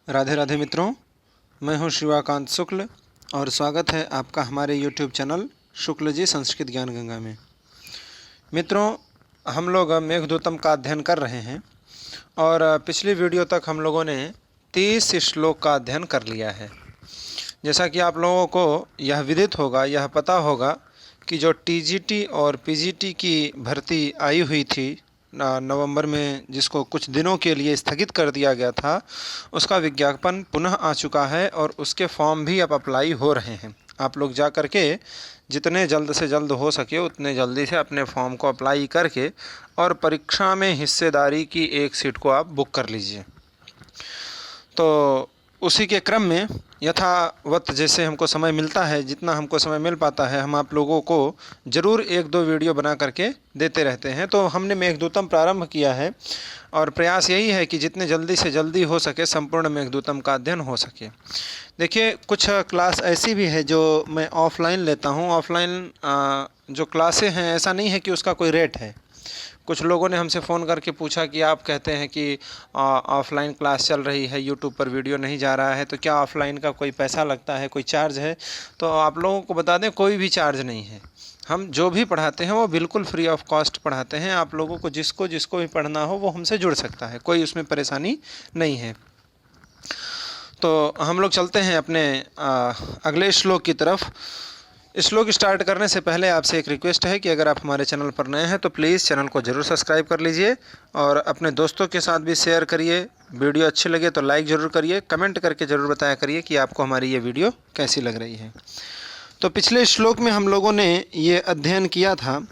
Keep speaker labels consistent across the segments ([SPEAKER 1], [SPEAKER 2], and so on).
[SPEAKER 1] राधे राधे मित्रों, मैं हूं शिवाकांत शुक्ल और स्वागत है आपका हमारे YouTube चैनल शुक्ल जी संस्कृत ज्ञान गंगा में। मित्रों, हम लोग मेघदूतम का अध्ययन कर रहे हैं और पिछली वीडियो तक हम लोगों ने 30 श्लोक का अध्ययन कर लिया है। जैसा कि आप लोगों को यह विदित होगा, यह पता होगा कि जो TGT और PGT की भर्ती आई हुई थी नवंबर में, जिसको कुछ दिनों के लिए स्थगित कर दिया गया था, उसका विज्ञापन पुनः आ चुका है और उसके फॉर्म भी अब अप्लाई हो रहे हैं। आप लोग जा कर के जितने जल्द से जल्द हो सके उतने जल्दी से अपने फॉर्म को अप्लाई करके और परीक्षा में हिस्सेदारी की एक सीट को आप बुक कर लीजिए। तो उसी के क्रम में यथावत जैसे हमको समय मिलता है, जितना हमको समय मिल पाता है, हम आप लोगों को ज़रूर एक दो वीडियो बना करके देते रहते हैं। तो हमने मेघदूतम प्रारंभ किया है और प्रयास यही है कि जितने जल्दी से जल्दी हो सके संपूर्ण मेघदूतम का अध्ययन हो सके। देखिए, कुछ क्लास ऐसी भी है जो मैं ऑफ़लाइन लेता हूँ। ऑफ़लाइन जो क्लासें हैं, ऐसा नहीं है कि उसका कोई रेट है। कुछ लोगों ने हमसे फ़ोन करके पूछा कि आप कहते हैं कि ऑफ़लाइन क्लास चल रही है, यूट्यूब पर वीडियो नहीं जा रहा है, तो क्या ऑफ़लाइन का कोई पैसा लगता है, कोई चार्ज है? तो आप लोगों को बता दें, कोई भी चार्ज नहीं है। हम जो भी पढ़ाते हैं वो बिल्कुल फ्री ऑफ कॉस्ट पढ़ाते हैं। आप लोगों को जिसको भी पढ़ना हो वो हमसे जुड़ सकता है, कोई उसमें परेशानी नहीं है। तो हम लोग चलते हैं अपने अगले श्लोक की तरफ। श्लोक स्टार्ट करने से पहले आपसे एक रिक्वेस्ट है कि अगर आप हमारे चैनल पर नए हैं तो प्लीज़ चैनल को ज़रूर सब्सक्राइब कर लीजिए और अपने दोस्तों के साथ भी शेयर करिए। वीडियो अच्छी लगे तो लाइक ज़रूर करिए, कमेंट करके ज़रूर बताया करिए कि आपको हमारी ये वीडियो कैसी लग रही है। तो पिछले श्लोक में हम लोगों ने ये अध्ययन किया था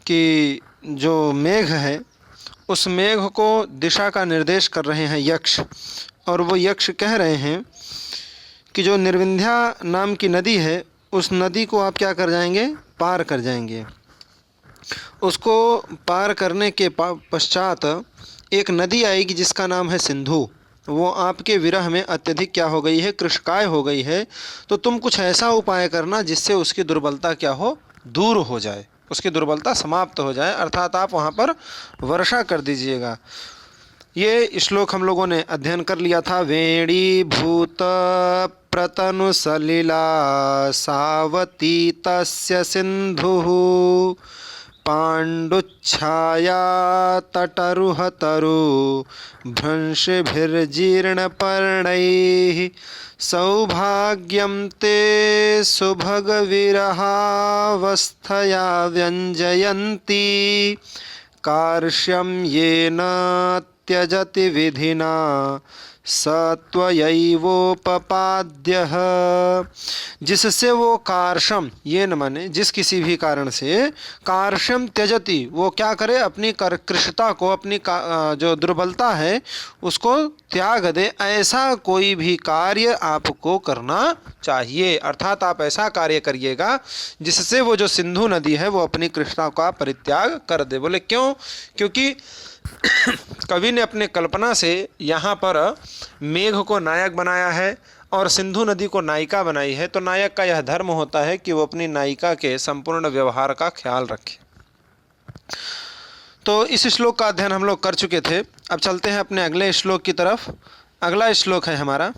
[SPEAKER 1] कि जो मेघ है, उस मेघ को दिशा का निर्देश कर रहे हैं यक्ष, और वो यक्ष कह रहे हैं कि जो निर्विंध्या नाम की नदी है, उस नदी को आप क्या कर जाएंगे? पार कर जाएंगे। उसको पार करने के पश्चात एक नदी आएगी जिसका नाम है सिंधु। वो आपके विरह में अत्यधिक क्या हो गई है? कृशकाय हो गई है। तो तुम कुछ ऐसा उपाय करना जिससे उसकी दुर्बलता क्या हो? दूर हो जाए, उसकी दुर्बलता समाप्त हो जाए, अर्थात आप वहाँ पर वर्षा कर दीजिएगा। ये श्लोक हम लोगों ने अध्ययन कर लिया था। वेणी भूत प्रतनु सलिला सावती तस्य सिंधुः पाण्डुच्छाया तटरुहतरु भ्रंशभिर्जीर्णपर्णैः सौभाग्यं ते सुभगविरहावस्थया व्यञ्जयन्ति कार्श्यं येन त्यजति विधिना सत्वयैवोपपाद्यः। जिससे वो कार्शम, ये न माने जिस किसी भी कारण से, कार्शम त्यजति, वो क्या करे? अपनी कृशता को, अपनी जो दुर्बलता है उसको त्याग दे। ऐसा कोई भी कार्य आपको करना चाहिए, अर्थात आप ऐसा कार्य करिएगा जिससे वो जो सिंधु नदी है वो अपनी कृशता का परित्याग कर दे। बोले क्यों? क्योंकि कवि ने अपने कल्पना से यहाँ पर मेघ को नायक बनाया है और सिंधु नदी को नायिका बनाई है। तो नायक का यह धर्म होता है कि वो अपनी नायिका के संपूर्ण व्यवहार का ख्याल रखे। तो इस श्लोक का अध्ययन हम लोग कर चुके थे। अब चलते हैं अपने अगले श्लोक की तरफ। अगला श्लोक है हमारा,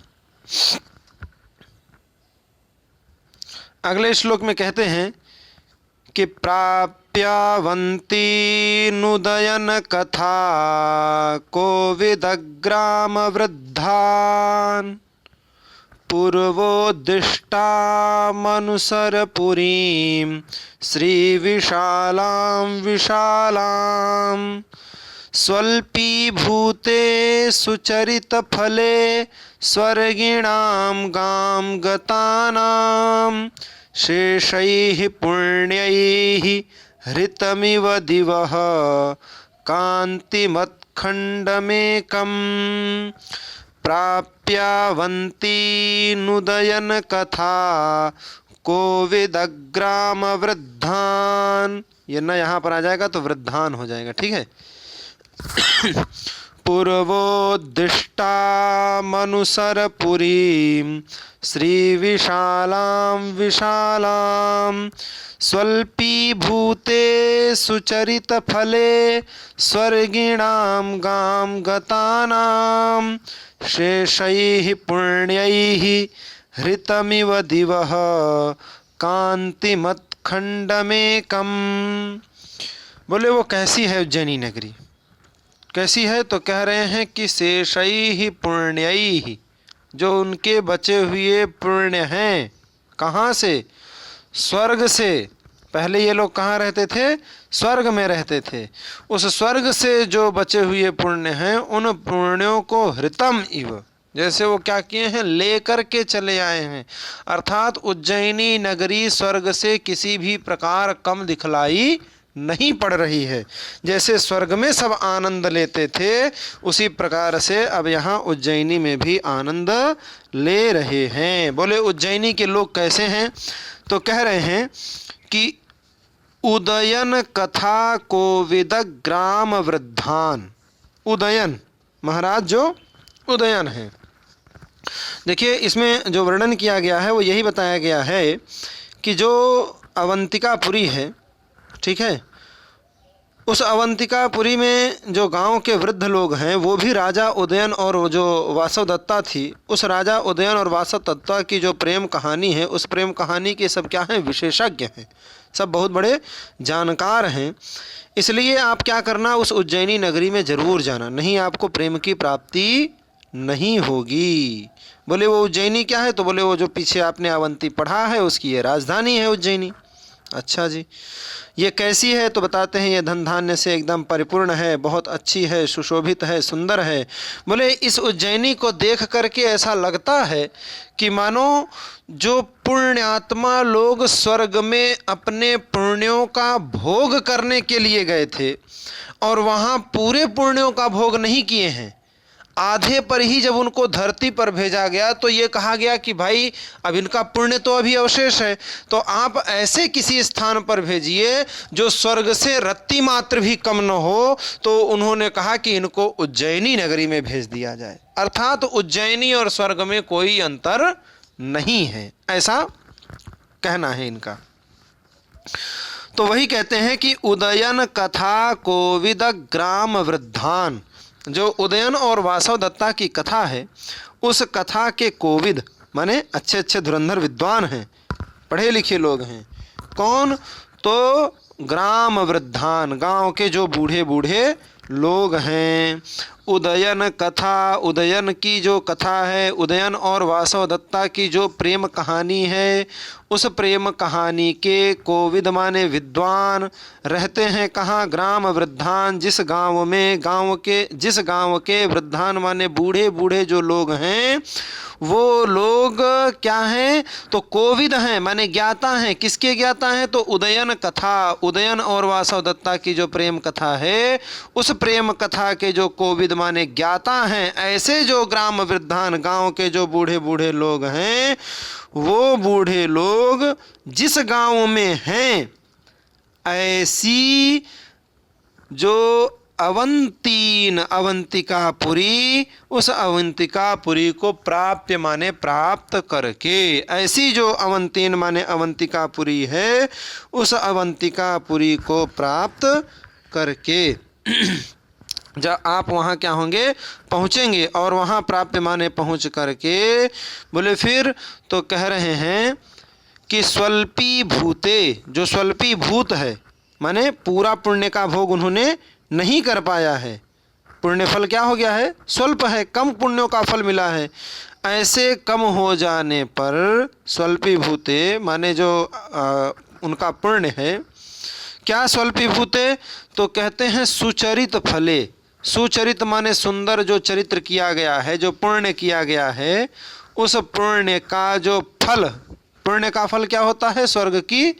[SPEAKER 1] अगले श्लोक में कहते हैं कि प्राप्यावन्ती नुदयन कथा कोविदग्राम वृद्धान पूर्वोद्दिष्टामनुसरपुरीं श्रीविशालां विशालां स्वल्पीभूते सुचरितफले स्वर्गिणां गां गतानां शेषैः पुण्यैः हृतमिव दिवः कान्तिमत्खण्डमेकम् प्राप्यावन्ती नुदयन कथा कोविदग्राम वृद्धान। ये न यहाँ पर आ जाएगा तो वृद्धान हो जाएगा, ठीक है। पूर्वोद्दिष्टामनुसरपुरीं श्रीविशालां विशालां स्वल्पीभूते सुचरितफले स्वर्गिणां गां गतानां शेषैः पुण्यैः हृतमिव दिवः कान्तिमत्खण्डमेकम्। बोले वो कैसी है उज्जैनी नगरी, कैसी है? तो कह रहे हैं कि शेषैः पुण्यैः, जो उनके बचे हुए पुण्य हैं। कहाँ से? स्वर्ग से। पहले ये लोग कहाँ रहते थे? स्वर्ग में रहते थे। उस स्वर्ग से जो बचे हुए पुण्य हैं, उन पुण्यों को हृतम इव, जैसे वो क्या किए हैं, लेकर के चले आए हैं। अर्थात उज्जैनी नगरी स्वर्ग से किसी भी प्रकार कम दिखलाई नहीं पड़ रही है। जैसे स्वर्ग में सब आनंद लेते थे, उसी प्रकार से अब यहाँ उज्जैनी में भी आनंद ले रहे हैं। बोले उज्जैनी के लोग कैसे हैं? तो कह रहे हैं कि उदयन कथा कोविद ग्राम वृद्धान। उदयन महाराज जो उदयन हैं, देखिए इसमें जो वर्णन किया गया है वो यही बताया गया है कि जो अवंतिकापुरी है, ठीक है, उस अवंतिकापुरी में जो गांव के वृद्ध लोग हैं वो भी राजा उदयन और वो जो वासवदत्ता थी, उस राजा उदयन और वासवदत्ता की जो प्रेम कहानी है, उस प्रेम कहानी के सब क्या हैं, विशेषज्ञ हैं, सब बहुत बड़े जानकार हैं। इसलिए आप क्या करना, उस उज्जैनी नगरी में ज़रूर जाना, नहीं आपको प्रेम की प्राप्ति नहीं होगी। बोले वो उज्जैनी क्या है? तो बोले वो जो पीछे आपने अवंती पढ़ा है उसकी ये राजधानी है उज्जैनी। अच्छा जी, ये कैसी है? तो बताते हैं ये धन धान्य से एकदम परिपूर्ण है, बहुत अच्छी है, सुशोभित है, सुंदर है। बोले इस उज्जैनी को देख करके ऐसा लगता है कि मानो जो पुण्यात्मा लोग स्वर्ग में अपने पुण्यों का भोग करने के लिए गए थे और वहाँ पूरे पुण्यों का भोग नहीं किए हैं, आधे पर ही जब उनको धरती पर भेजा गया तो ये कहा गया कि भाई अब इनका पुण्य तो अभी अवशेष है, तो आप ऐसे किसी स्थान पर भेजिए जो स्वर्ग से रत्ती मात्र भी कम न हो। तो उन्होंने कहा कि इनको उज्जैनी नगरी में भेज दिया जाए। अर्थात उज्जैनी और स्वर्ग में कोई अंतर नहीं है, ऐसा कहना है इनका। तो वही कहते हैं कि उदयन कथा कोविद ग्राम वृद्धान, जो उदयन और वासवदत्ता की कथा है, उस कथा के कोविद माने अच्छे अच्छे धुरंधर विद्वान हैं, पढ़े लिखे लोग हैं। कौन? तो ग्राम वृद्धान, गांव के जो बूढ़े बूढ़े लोग हैं। उदयन कथा, उदयन की जो कथा है, उदयन और वासवदत्ता की जो प्रेम कहानी है, उस प्रेम कहानी के कोविद माने विद्वान रहते हैं कहाँ? ग्राम वृद्धान, जिस गांव में जिस गांव के वृद्धान माने बूढ़े बूढ़े जो लोग हैं, वो लोग क्या हैं? तो कोविद हैं, माने ज्ञाता हैं। किसके ज्ञाता हैं? तो उदयन कथा, उदयन और वासवदत्ता की जो प्रेम कथा है, उस प्रेम कथा के जो कोविद माने ज्ञाता हैं। ऐसे जो ग्राम वृद्धान, गांव के जो बूढ़े बूढ़े लोग हैं, वो बूढ़े लोग जिस गांव में हैं, ऐसी जो अवंतिकापुरी, उस अवंतिकापुरी को प्राप्य माने प्राप्त करके, ऐसी जो अवंतीन माने अवंतिकापुरी है, उस अवंतिकापुरी को प्राप्त करके जब आप वहाँ क्या होंगे? पहुँचेंगे। और वहाँ प्राप्य माने पहुँच करके बोले फिर तो कह रहे हैं कि स्वल्पी भूते, जो स्वल्पी भूत है माने पूरा पुण्य का भोग उन्होंने नहीं कर पाया है, पुण्य फल क्या हो गया है? स्वल्प है, कम पुण्यों का फल मिला है। ऐसे कम हो जाने पर स्वल्पी भूते माने जो उनका पुण्य है, क्या स्वल्पी भूते? तो कहते हैं सुचरित फले। सुचरित माने सुंदर जो चरित्र किया गया है, जो पुण्य किया गया है, उस पुण्य का जो फल, पुण्य का फल क्या होता है? स्वर्ग की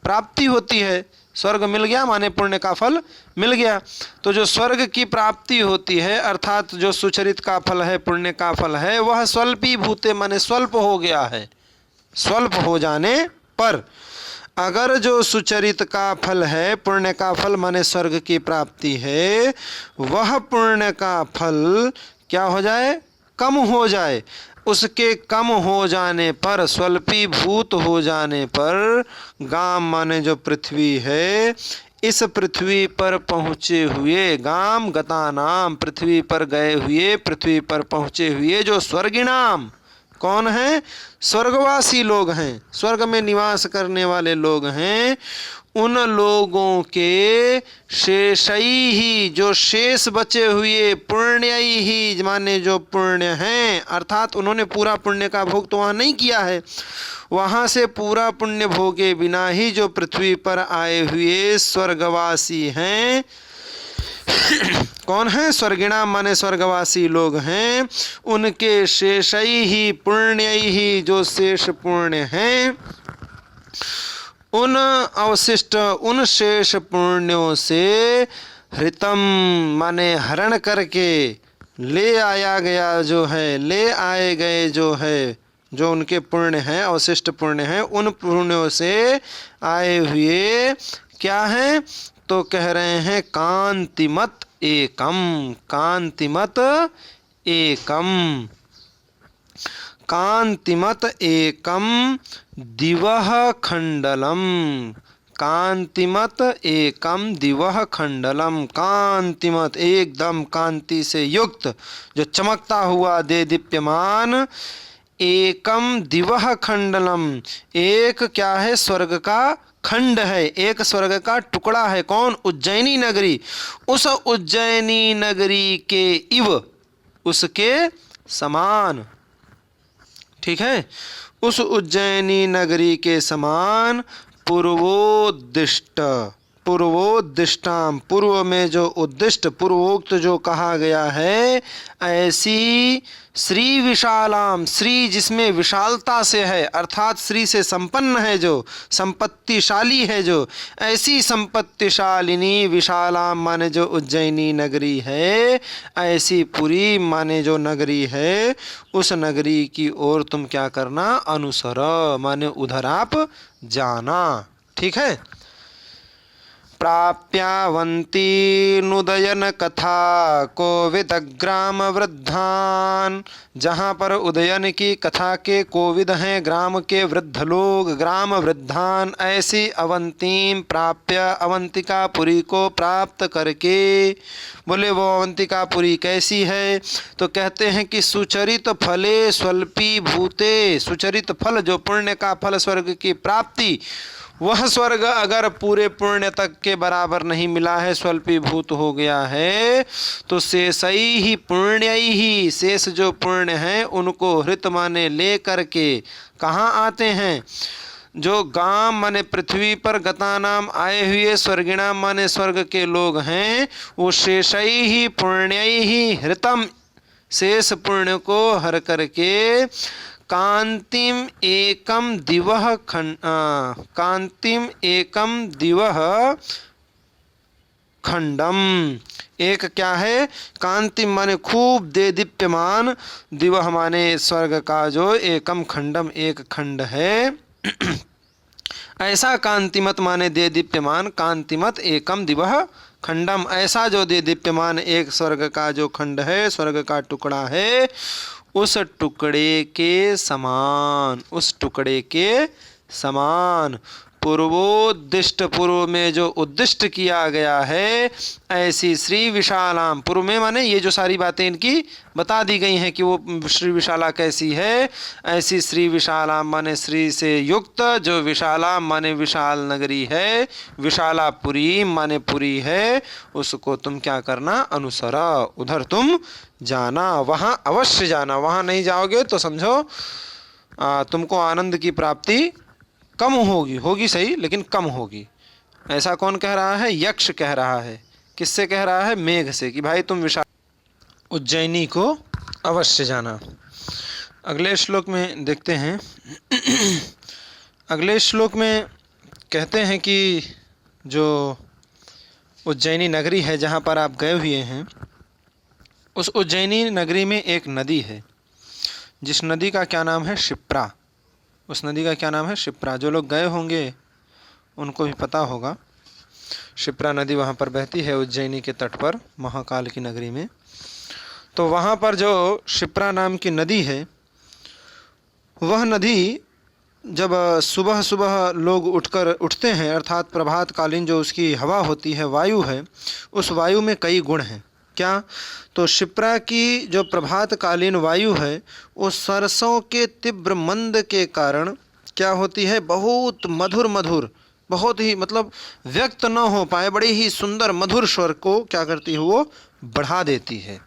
[SPEAKER 1] प्राप्ति होती है। स्वर्ग मिल गया माने पुण्य का फल मिल गया। तो जो स्वर्ग की प्राप्ति होती है, अर्थात जो सुचरित का फल है, पुण्य का फल है, वह स्वल्पी भूते माने स्वल्प हो गया है। स्वल्प हो जाने पर अगर जो सुचरित का फल है, पुण्य का फल माने स्वर्ग की प्राप्ति है, वह पुण्य का फल क्या हो जाए? कम हो जाए। उसके कम हो जाने पर, स्वल्पीभूत हो जाने पर, गाम माने जो पृथ्वी है, इस पृथ्वी पर पहुँचे हुए, गाम गतानाम, पृथ्वी पर गए हुए, पृथ्वी पर पहुँचे हुए जो स्वर्गिणाम, कौन है? स्वर्गवासी लोग हैं, स्वर्ग में निवास करने वाले लोग हैं, उन लोगों के शेषई ही, जो शेष बचे हुए, पुण्यई ही माने जो पुण्य हैं, अर्थात उन्होंने पूरा पुण्य का भोग तो वहाँ नहीं किया है, वहाँ से पूरा पुण्य भोगे बिना ही जो पृथ्वी पर आए हुए स्वर्गवासी हैं, कौन है? स्वर्गिणा माने स्वर्गवासी लोग हैं, उनके शेषई ही पुण्यई ही, जो शेष पुण्य हैं, उन अवशिष्ट, उन शेष पुण्यों से हृतम माने हरण करके ले आया गया जो है, ले आए गए जो है, जो उनके पुण्य हैं, अवशिष्ट पुण्य हैं, उन पुण्यों से आए हुए क्या हैं? तो कह रहे हैं कांतिमत एकम, कांतिमत एकम, कांतिमत एकम दिवः खंडलम, कांतिमत एकम दिवः खंडलम, कांतिमत एकदम कांति से युक्त, जो चमकता हुआ दे दीप्यमान, एकम दिवः खंडलम, एक क्या है? स्वर्ग का खंड है, एक स्वर्ग का टुकड़ा है, कौन? उज्जैनी नगरी, उस उज्जैनी नगरी के इव, उसके समान, ठीक है, उस उज्जैनी नगरी के समान, पूर्वोद्दिष्ट, पूर्वोद्दिष्टाम, पूर्व में जो उद्दिष्ट, पूर्वोक्त जो कहा गया है, ऐसी श्री विशालाम, श्री जिसमें विशालता से है, अर्थात श्री से संपन्न है, जो संपत्तिशाली है, जो ऐसी संपत्तिशालिनी, विशालाम माने जो उज्जैनी नगरी है, ऐसी पुरी माने जो नगरी है, उस नगरी की ओर तुम क्या करना? अनुसर माने उधर आप जाना, ठीक है। प्राप्यावंती नुदयन कथा कोविद ग्राम वृद्धान, जहाँ पर उदयन की कथा के कोविद हैं, ग्राम के वृद्ध लोग, ग्राम वृद्धान, ऐसी अवंतीम प्राप्य, अवंतिकापुरी को प्राप्त करके। बोले वो अवंतिकापुरी कैसी है? तो कहते हैं कि सुचरित फले स्वल्पी भूते, सुचरित फल जो पुण्य का फल स्वर्ग की प्राप्ति, वह स्वर्ग अगर पूरे पुण्य तक के बराबर नहीं मिला है, स्वल्पीभूत हो गया है, तो शेषई ही पुण्यई ही, शेष जो पुण्य हैं उनको हृत माने ले करके कहाँ आते हैं? जो गाम माने पृथ्वी पर गता नाम आए हुए, स्वर्गिणाम माने स्वर्ग के लोग हैं, वो शेषई ही पुण्यई ही हृतम, शेष पुण्य को हर करके कांतिम एकम दिवः कांतिम एकम दिवः खंडम, एक क्या है? कांतिम माने खूब दे दीप्यमान, दिवः माने स्वर्ग का जो एकम खंडम एक खंड है, ऐसा कांतिमत माने दे दीप्यमान, कांतिमत एकम दिवः खंडम, ऐसा जो दे दीप्यमान एक स्वर्ग का जो खंड है, स्वर्ग का टुकड़ा है, उस टुकड़े के समान, उस टुकड़े के समान, पूर्वोद्दिष्ट, पूर्व में जो उद्दिष्ट किया गया है, ऐसी श्री विशालाम, पूर्व में माने ये जो सारी बातें इनकी बता दी गई हैं कि वो श्री विशाला कैसी है, ऐसी श्री विशालाम माने श्री से युक्त, जो विशालाम माने विशाल नगरी है, विशालापुरी माने पुरी है, उसको तुम क्या करना? अनुसरा, उधर तुम जाना, वहाँ अवश्य जाना, वहाँ नहीं जाओगे तो समझो तुमको आनंद की प्राप्ति कम होगी, होगी सही लेकिन कम होगी। ऐसा कौन कह रहा है? यक्ष कह रहा है। किससे कह रहा है? मेघ से, कि भाई तुम विशाल उज्जैनी को अवश्य जाना। अगले श्लोक में देखते हैं। अगले श्लोक में कहते हैं कि जो उज्जैनी नगरी है जहाँ पर आप गए हुए हैं, उस उज्जैनी नगरी में एक नदी है, जिस नदी का क्या नाम है? शिप्रा। उस नदी का क्या नाम है? शिप्रा। जो लोग गए होंगे उनको भी पता होगा, शिप्रा नदी वहाँ पर बहती है उज्जैनी के तट पर, महाकाल की नगरी में। तो वहाँ पर जो शिप्रा नाम की नदी है, वह नदी जब सुबह सुबह लोग उठते हैं, अर्थात प्रभात कालीन जो उसकी हवा होती है, वायु है, उस वायु में कई गुण हैं। क्या? तो शिप्रा की जो प्रभात कालीन वायु है वो सरसों के तीव्र मंद के कारण क्या होती है, बहुत मधुर मधुर, बहुत ही मतलब व्यक्त न हो पाए बड़े ही सुंदर मधुर स्वर को क्या करती है, वो बढ़ा देती है।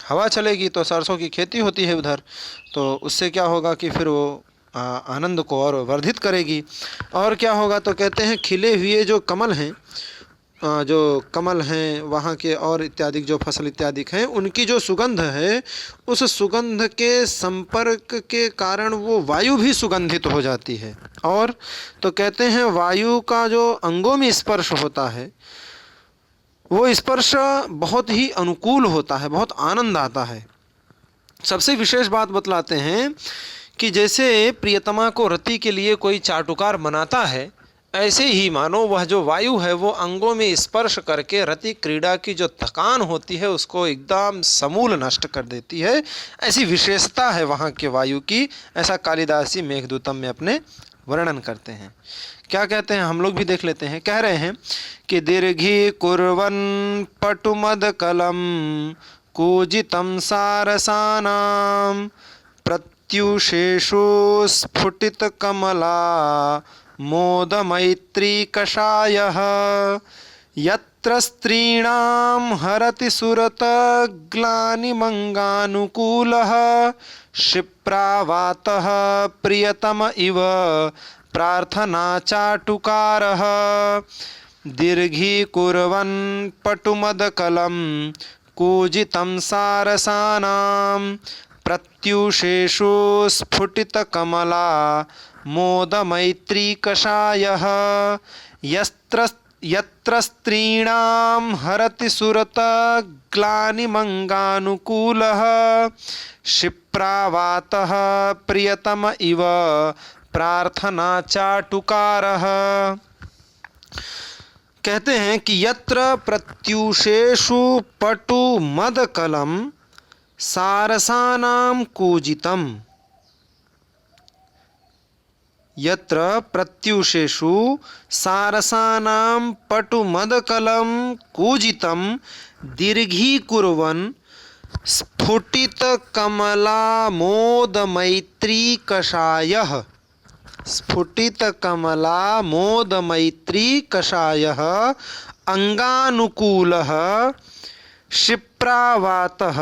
[SPEAKER 1] हवा चलेगी तो सरसों की खेती होती है उधर, तो उससे क्या होगा कि फिर वो आनंद को और वर्धित करेगी। और क्या होगा तो कहते हैं खिले हुए जो कमल हैं, जो कमल हैं वहाँ के और इत्यादि जो फसल इत्यादि हैं, उनकी जो सुगंध है, उस सुगंध के संपर्क के कारण वो वायु भी सुगंधित हो जाती है। और तो कहते हैं वायु का जो अंगों में स्पर्श होता है, वो स्पर्श बहुत ही अनुकूल होता है, बहुत आनंद आता है। सबसे विशेष बात बतलाते हैं कि जैसे प्रियतमा को रति के लिए कोई चाटुकार मनाता है, ऐसे ही मानो वह जो वायु है वो अंगों में स्पर्श करके रति क्रीड़ा की जो थकान होती है उसको एकदम समूल नष्ट कर देती है। ऐसी विशेषता है वहाँ के वायु की, ऐसा कालिदास जी मेघदूतम में अपने वर्णन करते हैं। क्या कहते हैं, हम लोग भी देख लेते हैं। कह रहे हैं कि दीर्घी कुर्वन् पटुमदकलं कूजितं सारसानां प्रत्युषेषु स्फुटितकमला मोदमैत्री कषायः यत्र स्त्रीणां हरति सुरतग्लानिमङ्गानुकूलः क्षिप्रावातः प्रियतम इव प्रार्थना चाटुकारः दीर्घीकुर्वन् पटुमदकलं कूजितं सारसानां प्रत्युषेषु स्फुटितकमला मोदमैत्री कषायः यत्र स्त्रीणां हरति सुरतग्लानिमङ्गानुकूलः क्षिप्रावातः प्रियतम इव प्रार्थना चाटुकारः। कहते हैं कि यत्र प्रत्युषेषु पटुमदकलं सारसानां कूजितम्, यत्र प्रत्युषेषु सारसानां पटुमदकलं कूजितं दीर्घीकुर्वन् स्फुटितकमलामोदमैत्री कषायः स्फुटितकमलामोदमैत्री कषायः अंगानुकूलः क्षिप्रावातः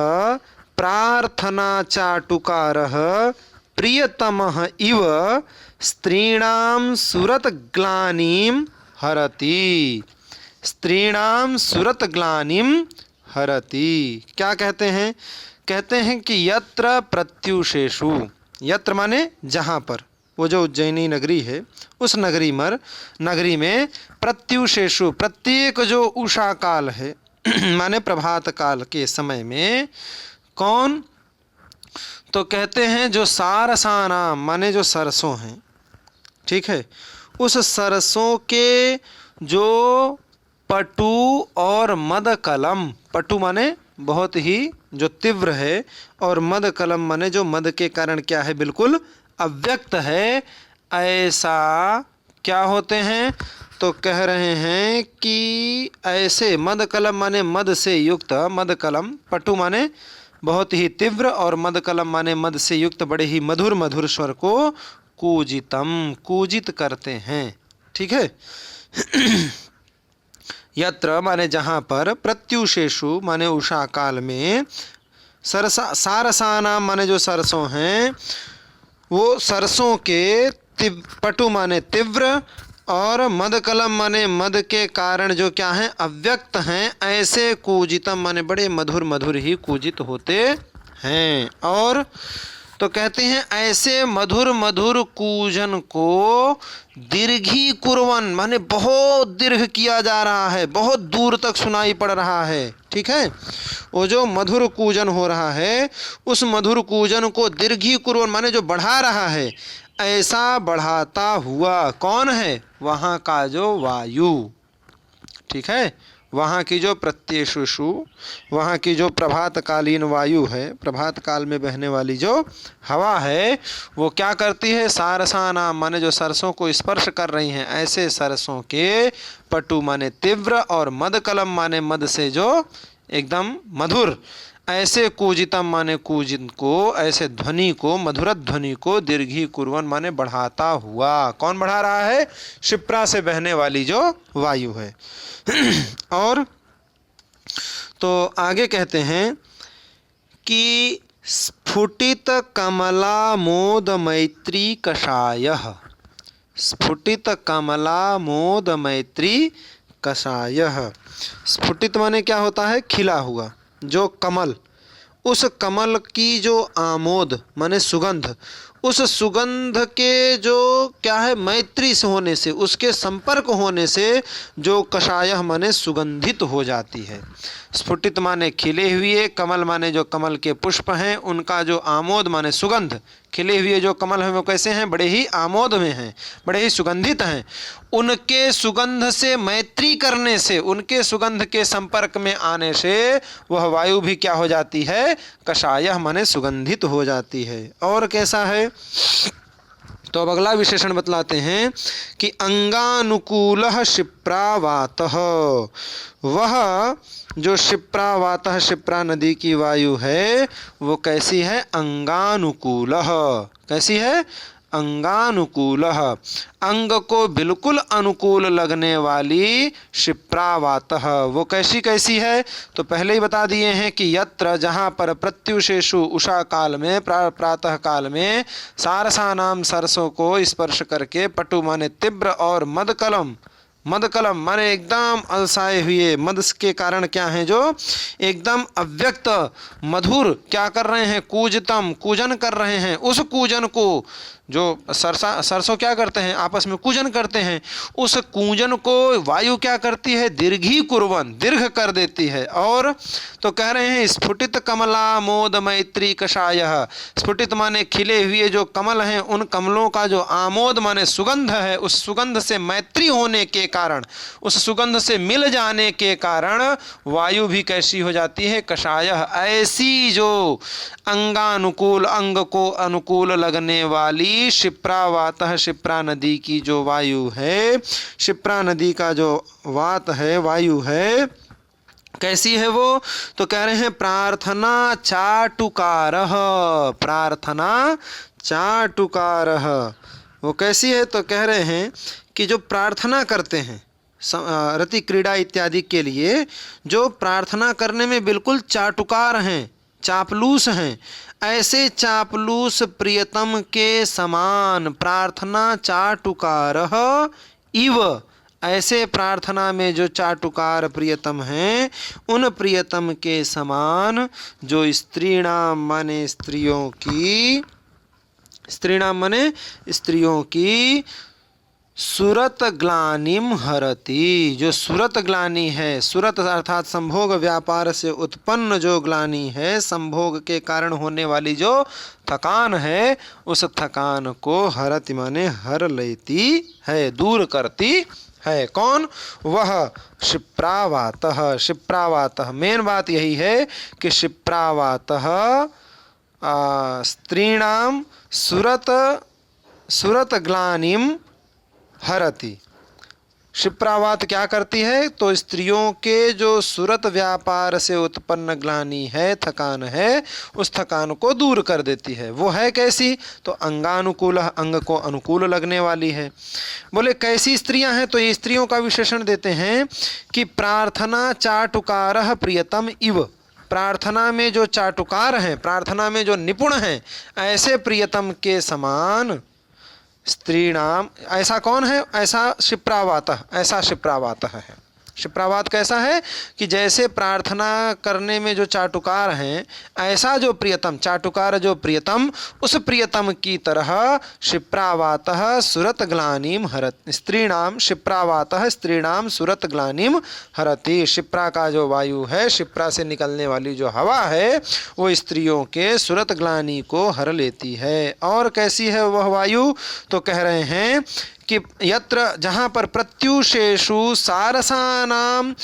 [SPEAKER 1] प्रार्थना चाटुकारः प्रियतमः इव स्त्रीणां सुरतग्लानिं हरति। स्त्रीणां सुरतग्लानिं हरति। क्या कहते हैं? कहते हैं कि यत्र प्रत्युषेषु, यत्र माने जहाँ पर, वो जो उज्जैनी नगरी है उस नगरी में प्रत्युषेषु प्रत्येक जो उषा काल है माने प्रभात काल के समय में, कौन? तो कहते हैं जो सारसाना माने जो सरसों हैं, ठीक है, उस सरसों के जो पटु और मद कलम, पटु माने बहुत ही जो तीव्र है, और मद कलम माने जो मद के कारण क्या है, बिल्कुल अव्यक्त है, ऐसा क्या होते हैं? तो कह रहे हैं कि ऐसे मद कलम माने मद से युक्त, मद कलम, पटु माने बहुत ही तीव्र और मद कलम माने मद से युक्त बड़े ही मधुर मधुर स्वर को कूजितम कूजित करते हैं। ठीक है। यत्र माने जहाँ पर, प्रत्युषेषु माने उषा काल में, सारसाना माने जो सरसों हैं, वो सरसों के पटु माने तीव्र और मद कलम माने मद के कारण जो क्या हैं, अव्यक्त हैं, ऐसे कूजितम माने बड़े मधुर मधुर ही कूजित होते हैं। और तो कहते हैं ऐसे मधुर मधुर कूजन को दीर्घी कुर्वन माने बहुत दीर्घ किया जा रहा है, बहुत दूर तक सुनाई पड़ रहा है। ठीक है, वो जो मधुर कूजन हो रहा है उस मधुर कूजन को दीर्घी कुर्वन माने जो बढ़ा रहा है, ऐसा बढ़ाता हुआ कौन है? वहाँ का जो वायु। ठीक है, वहाँ की जो प्रत्येषु, वहाँ की जो प्रभातकालीन वायु है, प्रभात काल में बहने वाली जो हवा है, वो क्या करती है, सारसाना माने जो सरसों को स्पर्श कर रही हैं, ऐसे सरसों के, पटु माने तीव्र, और मदकलम माने मद से जो एकदम मधुर, ऐसे कूजितम माने कूजित को, ऐसे ध्वनि को, मधुरत ध्वनि को, दीर्घी कुर्वन माने बढ़ाता हुआ। कौन बढ़ा रहा है? क्षिप्रा से बहने वाली जो वायु है। और तो आगे कहते हैं कि स्फुटित कमला मोद मैत्री कषायः, स्फुटित कमला मोद मैत्री कषायः। स्फुटित माने क्या होता है? खिला हुआ। जो कमल, उस कमल की जो आमोद माने सुगंध, उस सुगंध के जो क्या है, मैत्री से होने से, उसके संपर्क होने से जो कषायः माने सुगंधित हो जाती है। स्फुटित माने खिले हुए, कमल माने जो कमल के पुष्प हैं उनका जो आमोद माने सुगंध, खिले हुए जो कमल हैं वो कैसे हैं? बड़े ही आमोद में हैं, बड़े ही सुगंधित हैं। उनके सुगंध से मैत्री करने से, उनके सुगंध के संपर्क में आने से वह वायु भी क्या हो जाती है? कषायः माने सुगंधित हो जाती है। और कैसा है? तो अब अगला विशेषण बतलाते हैं कि अंगानुकूलः शिप्रावातः। वह जो शिप्रावातः, शिप्रा नदी की वायु है, वो कैसी है? अंगानुकूलः। कैसी है? अंगानुकूलः, अंग को बिल्कुल अनुकूल लगने वाली शिप्रावातः। वो कैसी कैसी है? तो पहले ही बता दिए हैं कि यत्र, जहाँ पर प्रत्युषेषु, उषा काल में, प्रातः काल में, सारसानाम सरसों को स्पर्श करके, पटु माने तीव्र, और मदकलम, मदकलम माने एकदम अलसाए हुए, मद के कारण क्या है? जो एकदम अव्यक्त मधुर क्या कर रहे हैं? कूजतम, कूजन कर रहे हैं। उस कूजन को, जो सरसों क्या करते हैं? आपस में कूजन करते हैं। उस कूजन को वायु क्या करती है? दीर्घी कुर्वन, दीर्घ कर देती है। और तो कह रहे हैं स्फुटित कमला मोद मैत्री कषायः। स्फुटित माने खिले हुए जो कमल हैं, उन कमलों का जो आमोद माने सुगंध है, उस सुगंध से मैत्री होने के कारण, उस सुगंध से मिल जाने के कारण वायु भी कैसी हो जाती है? कषायः। ऐसी जो अंगानुकूल, अंग को अनुकूल लगने वाली शिप्रावातः, शिप्रा नदी की जो वायु है, शिप्रा नदी का जो वात है, वायु है, कैसी है वो? तो कह रहे हैं प्रार्थना चाटुकारः, प्रार्थना चाटुकारः। वो कैसी है? तो कह रहे हैं कि जो प्रार्थना करते हैं रति क्रीड़ा इत्यादि के लिए, जो प्रार्थना करने में बिल्कुल चाटुकार हैं, चापलूस हैं, ऐसे चापलूस प्रियतम के समान, प्रार्थना चाटुकारः इव, ऐसे प्रार्थना में जो चाटुकार प्रियतम हैं, उन प्रियतम के समान जो स्त्रीणाम माने स्त्रियों की, स्त्रीणाम माने स्त्रियों की, सुरत ग्लानिम हरति, जो सुरत ग्लानि है, सुरत अर्थात संभोग व्यापार से उत्पन्न जो ग्लानि है, संभोग के कारण होने वाली जो थकान है, उस थकान को हरति माने हर लेती है, दूर करती है। कौन? वह शिप्रावातः, शिप्रावातः। मेन बात यही है कि शिप्रावातः स्त्रीणाम सुरत ग्लानिम हरति। शिप्रावात क्या करती है? तो स्त्रियों के जो सुरत व्यापार से उत्पन्न ग्लानि है, थकान है, उस थकान को दूर कर देती है। वो है कैसी? तो अंगानुकूल, अंग को अनुकूल लगने वाली है। बोले कैसी स्त्रियां हैं? तो ये स्त्रियों का विशेषण देते हैं कि प्रार्थना चाटुकारः प्रियतम इव, प्रार्थना में जो चाटुकार हैं, प्रार्थना में जो निपुण हैं, ऐसे प्रियतम के समान स्त्रीणाम। ऐसा कौन है? ऐसा शिप्रावातः, ऐसा शिप्रावातः है। शिप्रावात कैसा है कि जैसे प्रार्थना करने में जो चाटुकार हैं, ऐसा जो प्रियतम, चाटुकार जो प्रियतम, उस प्रियतम की तरह शिप्रावातः सुरत ग्लानिम हरत, स्त्रीणाम शिप्रावातः स्त्रीणाम सुरत ग्लानिम हरति। शिप्रा का जो वायु है, शिप्रा से निकलने वाली जो हवा है, वो स्त्रियों के सुरत ग्लानि को हर लेती है। और कैसी है वह वायु? तो कह रहे हैं कि यत्र, जहाँ पर प्रत्युषेषु सारसानाम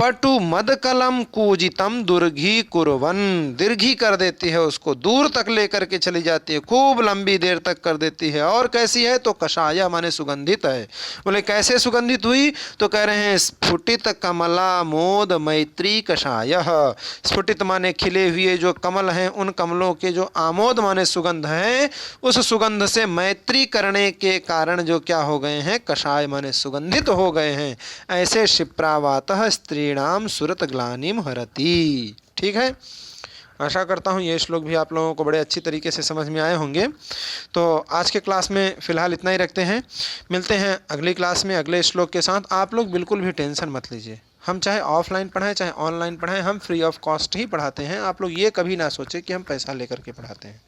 [SPEAKER 1] पटु मद कलम कूजितम दुर्घी कुरवन, दीर्घी कर देती है, उसको दूर तक लेकर के चली जाती है, खूब लंबी देर तक कर देती है। और कैसी है? तो कषाया माने सुगंधित है। बोले कैसे सुगंधित हुई? तो कह रहे हैं स्फुटित कमला मोद मैत्री कषायः। स्फुटित माने खिले हुए जो कमल हैं, उन कमलों के जो आमोद माने सुगंध है, उस सुगंध से मैत्री करने के कारण जो क्या हो गए हैं? कषाय माने सुगंधित हो गए हैं। ऐसे शिप्रावातः स्त्रीणाम सुरत ग्लानिम हरति। ठीक है, आशा करता हूँ ये श्लोक भी आप लोगों को बड़े अच्छी तरीके से समझ में आए होंगे। तो आज के क्लास में फ़िलहाल इतना ही रखते हैं, मिलते हैं अगली क्लास में अगले श्लोक के साथ। आप लोग बिल्कुल भी टेंशन मत लीजिए, हम चाहे ऑफलाइन पढ़ाएं चाहे ऑनलाइन पढ़ाएं, हम फ्री ऑफ कॉस्ट ही पढ़ाते हैं। आप लोग ये कभी ना सोचें कि हम पैसा लेकर के पढ़ाते हैं।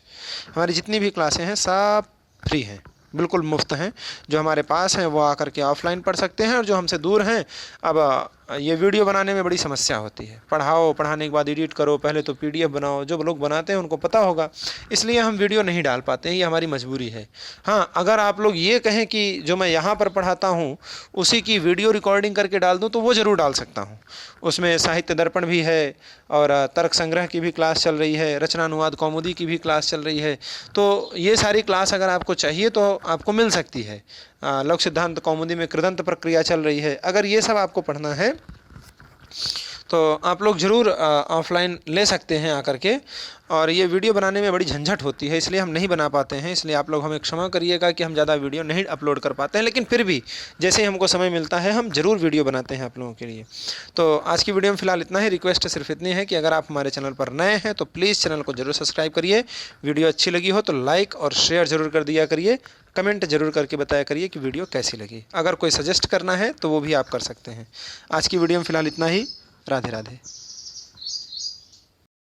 [SPEAKER 1] हमारी जितनी भी क्लासें हैं सब फ्री हैं, बिल्कुल मुफ्त हैं। जो हमारे पास हैं वो आकर के ऑफलाइन पढ़ सकते हैं, और जो हमसे दूर हैं, अब ये वीडियो बनाने में बड़ी समस्या होती है। पढ़ाओ, पढ़ाने के बाद एडिट करो, पहले तो PDF बनाओ। जो लोग बनाते हैं उनको पता होगा, इसलिए हम वीडियो नहीं डाल पाते हैं, ये हमारी मजबूरी है। हाँ, अगर आप लोग ये कहें कि जो मैं यहाँ पर पढ़ाता हूँ उसी की वीडियो रिकॉर्डिंग करके डाल दूँ, तो वो ज़रूर डाल सकता हूँ। उसमें साहित्य दर्पण भी है, और तर्क संग्रह की भी क्लास चल रही है, रचनानुवाद कौमुदी की भी क्लास चल रही है। तो ये सारी क्लास अगर आपको चाहिए तो आपको मिल सकती है। लोक सिद्धांत कौमुदी में कृदंत प्रक्रिया चल रही है। अगर ये सब आपको पढ़ना है तो आप लोग ज़रूर ऑफलाइन ले सकते हैं आकर के। और ये वीडियो बनाने में बड़ी झंझट होती है, इसलिए हम नहीं बना पाते हैं। इसलिए आप लोग हमें क्षमा करिएगा कि हम ज़्यादा वीडियो नहीं अपलोड कर पाते हैं, लेकिन फिर भी जैसे ही हमको समय मिलता है हम ज़रूर वीडियो बनाते हैं आप लोगों के लिए। तो आज की वीडियो में फ़िलहाल इतना ही। रिक्वेस्ट सिर्फ इतनी है कि अगर आप हमारे चैनल पर नए हैं तो प्लीज़ चैनल को ज़रूर सब्सक्राइब करिए। वीडियो अच्छी लगी हो तो लाइक और शेयर ज़रूर कर दिया करिए। कमेंट जरूर करके बताया करिए कि वीडियो कैसी लगी। अगर कोई सजेस्ट करना है तो वो भी आप कर सकते हैं। आज की वीडियो में फ़िलहाल इतना ही। राधे राधे।